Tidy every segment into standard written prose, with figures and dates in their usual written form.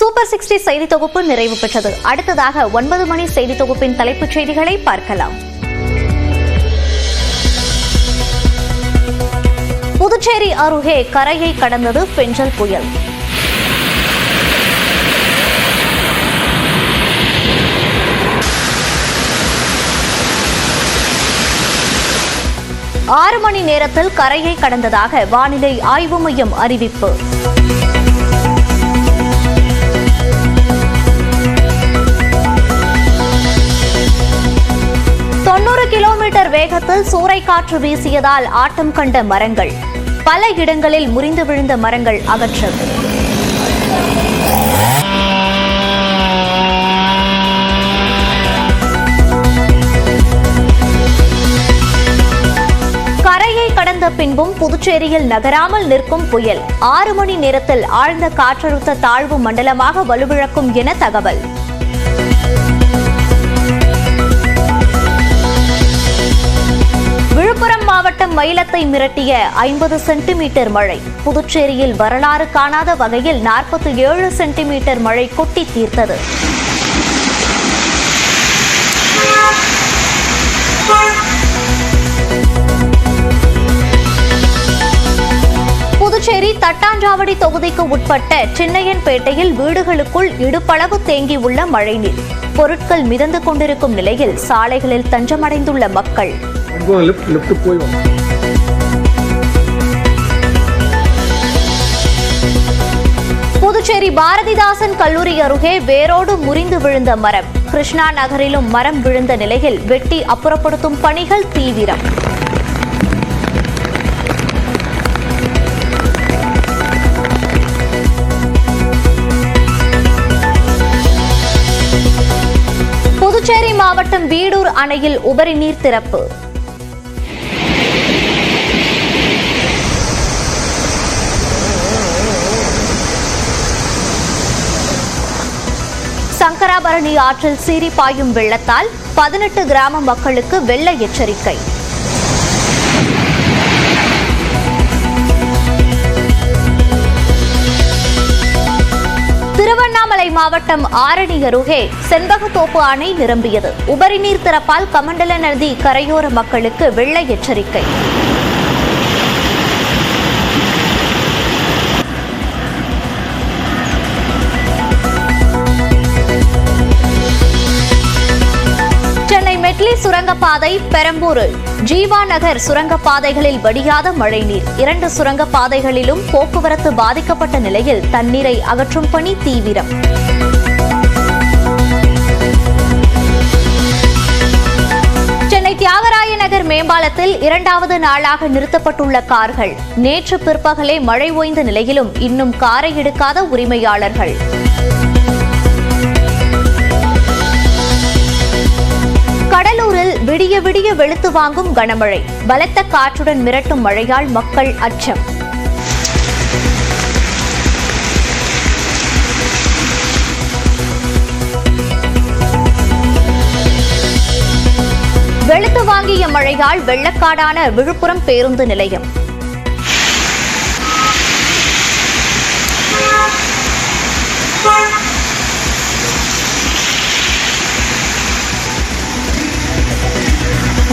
Super 60 செய்தி தொகுப்பு நிறைவு பெற்றது. அடுத்ததாக 9 மணி செய்தி தொகுப்பின் தலைப்புச் செய்திகளை பார்க்கலாம். புதுச்சேரி அருகே கரையை கடந்தது பெஞ்சல் புயல். ஆறு மணி நேரத்தில் கரையை கடந்ததாக வானிலை ஆய்வு மையம் அறிவிப்பு. கிலோமீட்டர் வேகத்தில் சூறைக்காற்று வீசியதால் ஆட்டம் கண்ட மரங்கள், பல இடங்களில் முறிந்து விழுந்த மரங்கள் அகற்றது. கரையை கடந்த பின்பும் புதுச்சேரியில் நகராமல் நிற்கும் புயல் 6 மணி நேரத்தில் ஆழ்ந்த காற்றழுத்த தாழ்வு மண்டலமாக வலுவிழக்கும் என தகவல். விழுப்புரம் மாவட்டம் மயிலத்தை மிரட்டிய 50 சென்டிமீட்டர் மழை. புதுச்சேரியில் வரலாறு காணாத வகையில் 47 சென்டிமீட்டர் மழை கொட்டி தீர்த்தது. புதுச்சேரி தட்டாஞ்சாவடி தொகுதிக்கு உட்பட்ட சின்னையன்பேட்டையில் வீடுகளுக்குள் இடுப்பளவு தேங்கியுள்ள மழைநீர். பொருட்கள் மிதந்து கொண்டிருக்கும் நிலையில் சாலைகளில் தஞ்சமடைந்துள்ள மக்கள். புதுச்சேரி பாரதிதாசன் கல்லூரி அருகே வேரோடு முறிந்து விழுந்த மரம். கிருஷ்ணா நகரிலும் மரம் விழுந்த நிலையில் வெட்டி அப்புறப்படுத்தும் பணிகள் தீவிரம். புதுச்சேரி மாவட்டம் வீடூர் அணையில் உபரி நீர் திறப்பு. சங்கராபரணி ஆற்றில் சீறி பாயும் வெள்ளத்தால் 18 கிராம மக்களுக்கு வெள்ள எச்சரிக்கை. திருவண்ணாமலை மாவட்டம் ஆரணி அருகே செண்பகத்தோப்பு அணை நிரம்பியது. உபரி நீர் திறப்பால் கமண்டல நதி கரையோர மக்களுக்கு வெள்ள எச்சரிக்கை. மெட்லி சுரங்கப்பாதை, பெரம்பூர் ஜீவா நகர் சுரங்கப்பாதைகளில் வடியாத மழைநீர். 2 சுரங்கப்பாதைகளிலும் போக்குவரத்து பாதிக்கப்பட்ட நிலையில் தண்ணீரை அகற்றும் பணி தீவிரம். சென்னை தியாகராய நகர் மேம்பாலத்தில் 2வது நாளாக நிறுத்தப்பட்டுள்ள கார்கள். நேற்று பிற்பகலே மழை ஓய்ந்த நிலையிலும் இன்னும் காரை எடுக்காத உரிமையாளர்கள். கடலூரில் விடிய விடிய வெளுத்து வாங்கும் கனமழை. பலத்த காற்றுடன் மிரட்டும் மழையால் மக்கள் அச்சம். வெளுத்து வாங்கிய மழையால் வெள்ளக்காடான விழுப்புரம் பேருந்து நிலையம்.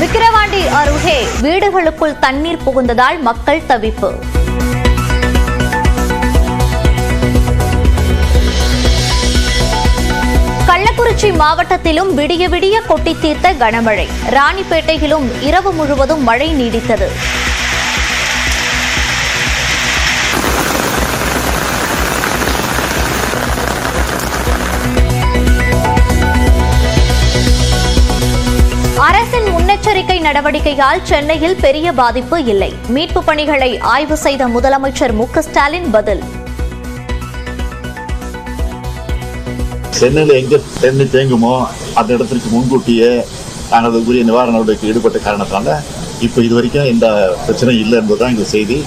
விக்கிரவாண்டி அருகே வீடுகளுக்குள் தண்ணீர் புகுந்ததால் மக்கள் தவிப்பு. கள்ளக்குறிச்சி மாவட்டத்திலும் விடிய விடிய கொட்டி தீர்த்த கனமழை. ராணிப்பேட்டையிலும் இரவு முழுவதும் மழை நீடித்தது. அரசின் முன்னெச்சரிக்கை நடவடிக்கையால் சென்னையில் பெரிய பாதிப்பு இல்லை. மீட்பு பணிகளை ஆய்வு செய்த முதலமைச்சர் மு க ஸ்டாலின் பதில். சென்னையில் எங்க தண்ணி தேங்குமோ அந்த இடத்திற்கு முன்கூட்டியே நாங்கள் உரிய நிவாரண நடவடிக்கை ஈடுபட்ட காரணத்தால இப்ப இதுவரைக்கும் எந்த பிரச்சனை இல்லை என்பதுதான் எங்க செய்தி.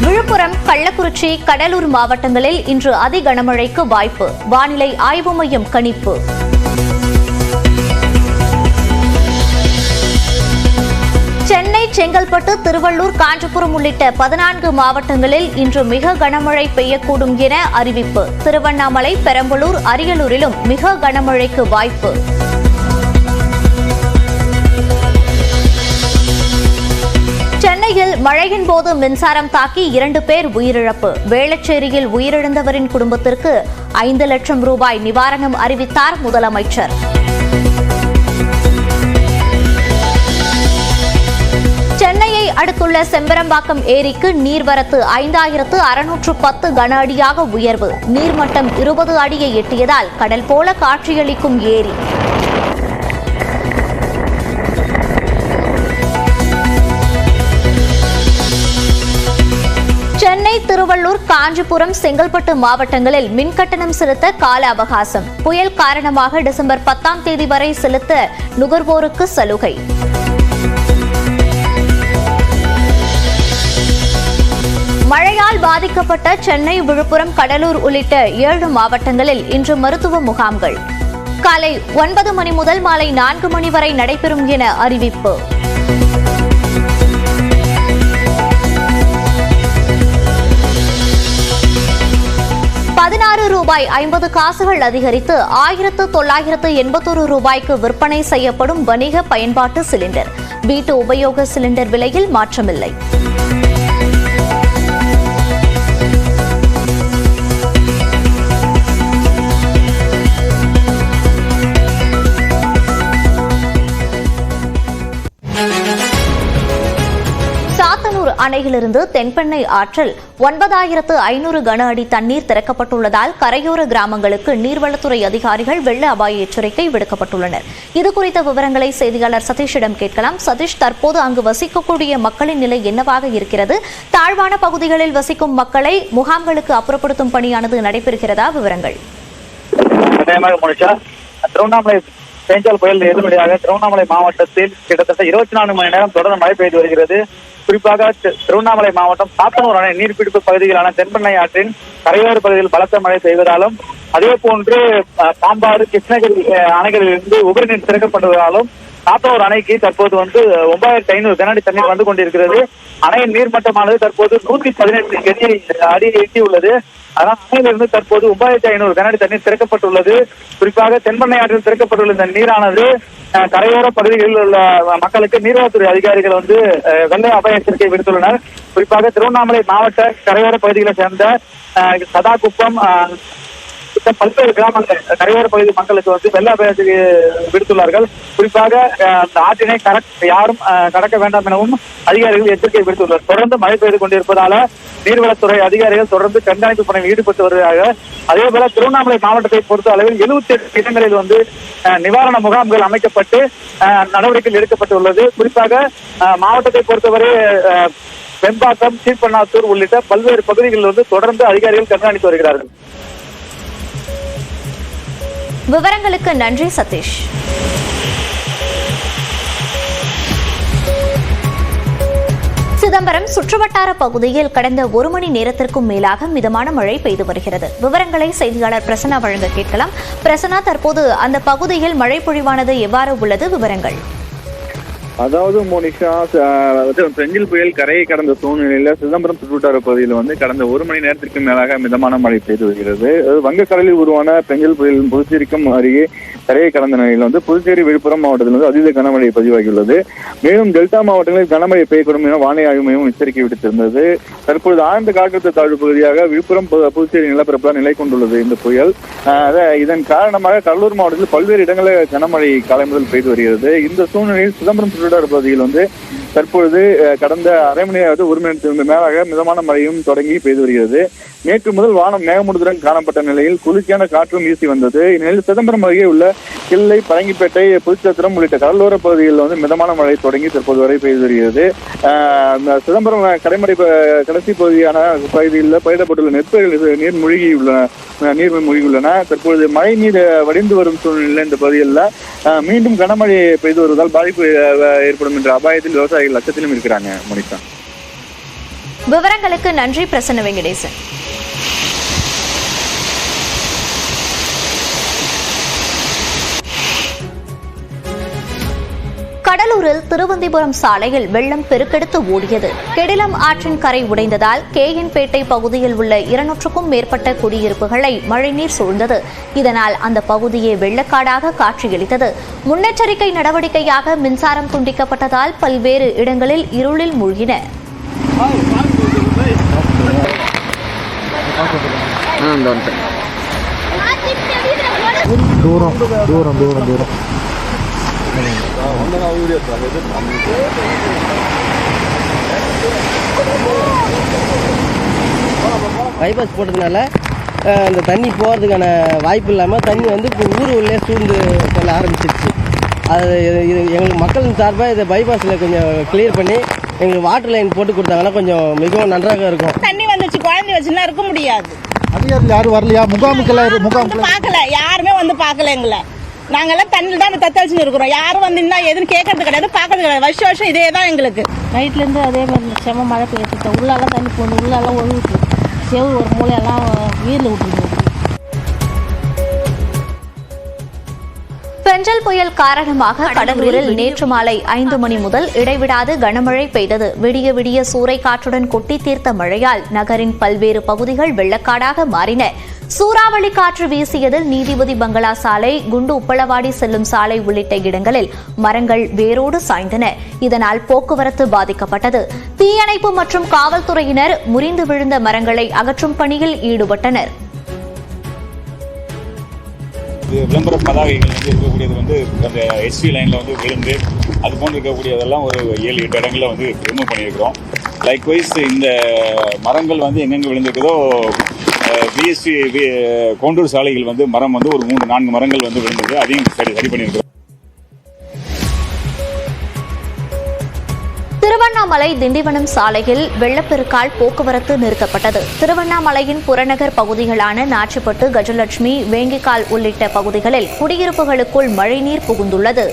விழுப்புரம், கள்ளக்குறிச்சி, கடலூர் மாவட்டங்களில் இன்று அதி கனமழைக்கு வாய்ப்பு. வானிலை ஆய்வு மையம் கணிப்பு. சென்னை செங்கல்பட்டு, திருவள்ளூர், காஞ்சிபுரம் உள்ளிட்ட 14 மாவட்டங்களில் இன்று மிக கனமழை பெய்யக்கூடும் என அறிவிப்பு. திருவண்ணாமலை, பெரம்பலூர், அரியலூரிலும் மிக கனமழைக்கு வாய்ப்பு. சென்னையில் மழையின் போது மின்சாரம் தாக்கி 2 பேர் உயிரிழப்பு. வேளச்சேரியில் உயிரிழந்தவரின் குடும்பத்திற்கு 5 லட்சம் ரூபாய் நிவாரணம் அறிவித்தார் முதலமைச்சர். சென்னையை அடுத்துள்ள செம்பரம்பாக்கம் ஏரிக்கு நீர்வரத்து 5610 கன அடியாக உயர்வு. நீர்மட்டம் 20 அடியை எட்டியதால் கடல் போல காட்சியளிக்கும் ஏரி. சென்னை, திருவள்ளூர், காஞ்சிபுரம், செங்கல்பட்டு மாவட்டங்களில் மின்கட்டணம் செலுத்த கால அவகாசம். புயல் காரணமாக டிசம்பர் 10ஆம் தேதி வரை செலுத்த நுகர்வோருக்கு சலுகை. மழையால் பாதிக்கப்பட்ட சென்னை, விழுப்புரம், கடலூர் உள்ளிட்ட 7 மாவட்டங்களில் இன்று மருத்துவ முகாம்கள் காலை 9 மணி முதல் மாலை 4 மணி வரை நடைபெறும் என அறிவிப்பு. $16.50 அதிகரித்து 1981 ரூபாய்க்கு விற்பனை செய்யப்படும் வணிக பயன்பாட்டு சிலிண்டர். வீட்டு உபயோக சிலிண்டர் விலையில் மாற்றமில்லை. அணையிலிருந்து தென்பெண்ணை ஆற்றில் 9500 கன அடி தண்ணீர் திறக்கப்பட்டுள்ளதால் கரையோர கிராமங்களுக்கு நீர்வளத்துறை அதிகாரிகள் வெள்ள அபாய எச்சரிக்கை விடுக்கப்பட்டுள்ளனர். இதுகுறித்த விவரங்களை செய்தியாளர் சதீஷிடம் கேட்கலாம். சதீஷ், தற்போது அங்கு வசிக்கக்கூடிய மக்களின் நிலை என்னவாக இருக்கிறது? தாழ்வான பகுதிகளில் வசிக்கும் மக்களை முகாம்களுக்கு அப்புறப்படுத்தும் பணியானது நடைபெறுகிறதா? விவரங்கள். திருவண்ணாமலை பேஞ்சால் புயல் எதிர்மறையாக திருவண்ணாமலை மாவட்டத்தில் கிட்டத்தட்ட 24 மணி நேரம் தொடர்ந்து மழை பெய்து வருகிறது. குறிப்பாக திருவண்ணாமலை மாவட்டம் சாத்தனூர் அணை நீர்பிடிப்பு பகுதிகளான தென்பெண்ணை ஆற்றின் கரையோர பகுதியில் பலத்த மழை பெய்வதாலும், அதே போன்று பாம்பாறு, கிருஷ்ணகிரி அணைகளிலிருந்து உபரி நீர் திறக்கப்படுவதாலும் சாத்தனூர் அணைக்கு தற்போது 9500 கன அடி தண்ணீர் வந்து கொண்டிருக்கிறது. அணையின் நீர்மட்டமானது தற்போது 118 அடியை எட்டியுள்ளது. அதனால் அணையிலிருந்து தற்போது 9500 கன அடி தண்ணீர் திறக்கப்பட்டுள்ளது. குறிப்பாக தென்பெண்ணை ஆற்றில் திறக்கப்பட்டுள்ள இந்த நீரானது கரையோர பகுதிகளில் உள்ள மக்களுக்கு நீர்வளத்துறை அதிகாரிகள் வெள்ள அபாய எச்சரிக்கை விடுத்துள்ளனர். குறிப்பாக திருவண்ணாமலை மாவட்ட கரையோர பகுதிகளை சேர்ந்த சதாகுப்பம் பல்வேறு கிராமங்கள் கரையோர பகுதி மக்களுக்கு வெள்ள அபாயத்துக்கு விடுத்துள்ளார்கள். குறிப்பாக அந்த ஆற்றினை யாரும் கடக்க வேண்டாம் எனவும் அதிகாரிகள் எச்சரிக்கை விடுத்துள்ளனர். தொடர்ந்து மழை பெய்து கொண்டிருப்பதால நீர்வளத்துறை அதிகாரிகள் தொடர்ந்து கண்காணிப்பு பணியில் ஈடுபட்டு வருகிறார்கள். அதே போல திருவண்ணாமலை மாவட்டத்தை பொறுத்த அளவில் 78 இடங்களில் நிவாரண முகாம்கள் அமைக்கப்பட்டு நடவடிக்கைகள் எடுக்கப்பட்டுள்ளது. குறிப்பாக மாவட்டத்தை பொறுத்தவரை வெம்பாக்கம், சீப்பண்ணாத்தூர் உள்ளிட்ட பல்வேறு பகுதிகளில் தொடர்ந்து அதிகாரிகள் கண்காணித்து வருகிறார்கள். விவரங்களுக்கு நன்றி சதீஷ். சிதம்பரம் சுற்றுவட்டார பகுதியில் கடந்த 1 மணி நேரத்திற்கும் மேலாக மிதமான மழை பெய்து வருகிறது. விவரங்களை செய்தியாளர் பிரசன்னா வழங்க கேட்கலாம். பிரசன்னா, தற்போது அந்த பகுதியில் மழை பொழிவானது எவ்வாறு உள்ளது? விவரங்கள். அதாவது மோனிஷா, செஞ்சில் புயல் கரையை கடந்த சூழ்நிலையில சிதம்பரம் சுற்றுவட்டார பகுதியில் கடந்த 1 மணி நேரத்திற்கு மேலாக மிதமான மழை பெய்து வருகிறது. வங்கக்கடலில் உருவான பெஞ்சல் புயல் புதுச்சேரிக்கும் அருகே கரையை கடந்த நிலையில் புதுச்சேரி, விழுப்புரம் மாவட்டத்தில் அதீத கனமழை பதிவாகியுள்ளது. மேலும் டெல்டா மாவட்டங்களில் கனமழை பெய்யக்கூடும் என வானிலை ஆய்வு மையம் எச்சரிக்கை விடுத்திருந்தது. தற்பொழுது ஆழ்ந்த காற்றழுத்த தாழ்வு பகுதியாக விழுப்புரம், புதுச்சேரி நிலப்பரப்பில் நிலை கொண்டுள்ளது இந்த புயல். இதன் காரணமாக கடலூர் மாவட்டத்தில் பல்வேறு இடங்களில் கனமழை காலை முதல் பெய்து வருகிறது. இந்த சூழ்நிலையில் சிதம்பரம் சுற்றுவட்டார பகுதியில் தற்பொழுது கடந்த அரை மணி நேரம் 1 மணி நேரத்திற்கு மேலாக மிதமான மழையும் தொடங்கி பெய்து வருகிறது. நேற்று முதல் வானம் மேகமூட்டத்துடன் காணப்பட்ட நிலையில் குளிர்ச்சியான காற்றும் வீசி வந்தது. இந்நிலையில் சிதம்பரம் அருகே உள்ள கிள்ளை, பரங்கிப்பேட்டை, புதுச்சத்திரம் உள்ளிட்ட கடலோர பகுதிகளில் மிதமான மழை தொடங்கி தற்போது வரை பெய்து வருகிறது. சிதம்பரம் கடைமடை கடைசி பகுதியில் பயிரிடப்பட்டுள்ள நெற்பயிர்கள் நீர் மூழ்கியுள்ளன. தற்பொழுது மழை நீர் வடிந்து வரும் சூழ்நிலையில் இந்த பகுதிகளில் மீண்டும் கனமழை பெய்து வருவதால் பாதிப்பு ஏற்படும் என்ற அபாயத்தில் விவசாயிகள் அச்சத்திலும் இருக்கிறாங்க. மணிக்கா, விவரங்களுக்கு நன்றி பிரசன்ன வெங்கடேசன். கடலூரில் கடலூரில் திருவந்திபுரம் சாலையில் வெள்ளம் பெருக்கெடுத்து ஓடியது. கெடிலம் ஆற்றின் கரை உடைந்ததால் கேஎன்பேட்டை பகுதியில் உள்ள 200க்கும் மேற்பட்ட குடியிருப்புகளை மழைநீர் சூழ்ந்தது. இதனால் அந்த பகுதியே வெள்ளக்காடாக காட்சியளித்தது. முன்னெச்சரிக்கை நடவடிக்கையாக மின்சாரம் துண்டிக்கப்பட்டதால் பல்வேறு இடங்களில் இருளில் மூழ்கின. பைபாஸ் போட்டதுனால அந்த தண்ணி போகிறதுக்கான வாய்ப்பு இல்லாமல் தண்ணி வந்து இப்போ ஊர் உள்ளே சூழ்ந்து செல்ல ஆரம்பிச்சிருச்சு. அது எங்களுக்கு மக்களின் சார்பாக இதை பைபாஸில் கொஞ்சம் கிளியர் பண்ணி எங்களுக்கு வாட்டர் லைன் போட்டு கொடுத்தாங்கன்னா கொஞ்சம் மிகவும் நன்றாக இருக்கும். தண்ணி வந்துச்சு, குழந்தை வச்சுன்னா இருக்க முடியாது. அதிகாரிகள் யாரும் வரலையா? முகாமுக்கு பார்க்கல, யாருமே வந்து பார்க்கல. எங்களை நாங்கெல்லாம் தண்ணியில் தான் தத்தளிச்சுன்னு இருக்கிறோம். யாரும் வந்து என்ன எதுன்னு கேட்கறது கிடையாது, பார்க்கறது கிடையாது. வருஷம் இதே தான் எங்களுக்கு. நைட்லேருந்து அதே மாதிரி செம மழை பெய்யுது. உள்ளெல்லாம் தண்ணி போகணும், உள்ளெல்லாம் ஒழுகுது. செவ்வறு ஒரு மூலையெல்லாம் வீரில் விட்டுருது. பெஞ்சல் புயல் காரணமாக கடலூரில் நேற்று மாலை 5 மணி முதல் இடைவிடாது கனமழை பெய்தது. விடிய விடிய சூறைக்காற்றுடன் கொட்டி தீர்த்த மழையால் நகரின் பல்வேறு பகுதிகள் வெள்ளக்காடாக மாறின. சூறாவளி காற்று வீசியதில் நீதிபதி பங்களா சாலை, குண்டு உப்பளவாடி செல்லும் சாலை உள்ளிட்ட இடங்களில் மரங்கள் வேரோடு சாய்ந்தன. இதனால் போக்குவரத்து பாதிக்கப்பட்டது. தீயணைப்பு மற்றும் காவல்துறையினர் முறிந்து விழுந்த மரங்களை அகற்றும் பணியில் ஈடுபட்டனர். விளம்பர பதாகைகள் இருக்கக்கூடியது அந்த எஸ்வி லைன்ல விழுந்து அது போன்று இருக்கக்கூடியதெல்லாம் ஒரு 7-8 இடங்களில் ரிமூவ் பண்ணியிருக்கிறோம். லைக்வைஸ் இந்த மரங்கள் எங்கெங்க விழுந்திருக்குதோ பிஎஸ்சி கோண்டூர் சாலைகள் மரம் ஒரு 3-4 மரங்கள் விழுந்தது. அதையும் சரி பண்ணியிருக்கிறோம். திருவண்ணாமலை திண்டிவனம் சாலையில் வெள்ளப்பெருக்கால் போக்குவரத்து நிறுத்தப்பட்டது. திருவண்ணாமலையின் புறநகர் பகுதிகளான நாச்சிப்பட்டு, கஜலட்சுமி, வேங்கிக்கால் உள்ளிட்ட பகுதிகளில் குடியிருப்புகளுக்குள் மழைநீர் புகுந்துள்ளது.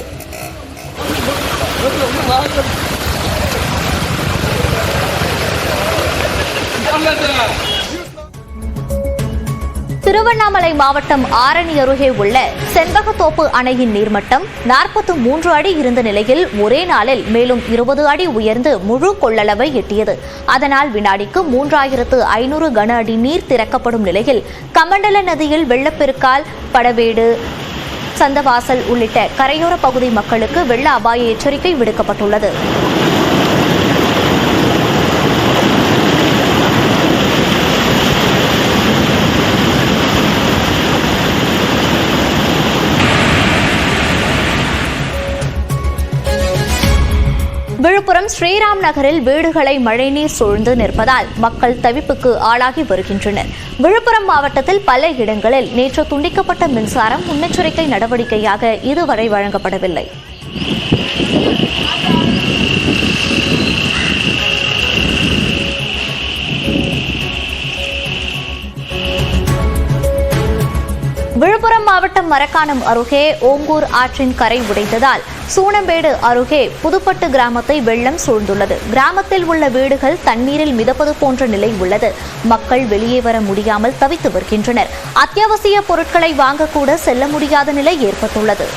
திருவண்ணாமலை மாவட்டம் ஆரணி அருகே உள்ள செண்பகத்தோப்பு அணையின் நீர்மட்டம் 43 அடி இருந்த நிலையில் ஒரே நாளில் மேலும் 20 அடி உயர்ந்து முழு கொள்ளளவை எட்டியது. அதனால் வினாடிக்கு 3500 கன அடி நீர் திறக்கப்படும் நிலையில் கமண்டல நதியில் வெள்ளப்பெருக்கால் படவேடு, சந்தவாசல் உள்ளிட்ட கரையோர பகுதி மக்களுக்கு வெள்ள அபாய எச்சரிக்கை விடுக்கப்பட்டுள்ளது. விழுப்புரம் ஸ்ரீராம் நகரில் வீடுகளை மழைநீர் சூழ்ந்து நிற்பதால் மக்கள் தவிப்புக்கு ஆளாகி வருகின்றனர். விழுப்புரம் மாவட்டத்தில் பல இடங்களில் நேற்று துண்டிக்கப்பட்ட மின்சாரம் முன்னெச்சரிக்கை நடவடிக்கையாக இதுவரை வழங்கப்படவில்லை. விழுப்புரம் மாவட்டம் மரக்காணம் அருகே ஓங்கூர் ஆற்றின் கரை உடைந்ததால் சூனம்பேடு அருகே புதுப்பட்டு கிராமத்தை வெள்ளம் சூழ்ந்துள்ளது. கிராமத்தில் உள்ள வீடுகள் தண்ணீரில் மிதப்பது போன்ற நிலை உள்ளது. மக்கள் வெளியே வர முடியாமல் தவித்து வருகின்றனர். அத்தியாவசிய பொருட்களை வாங்கக்கூட செல்ல முடியாத நிலை ஏற்பட்டுள்ளது.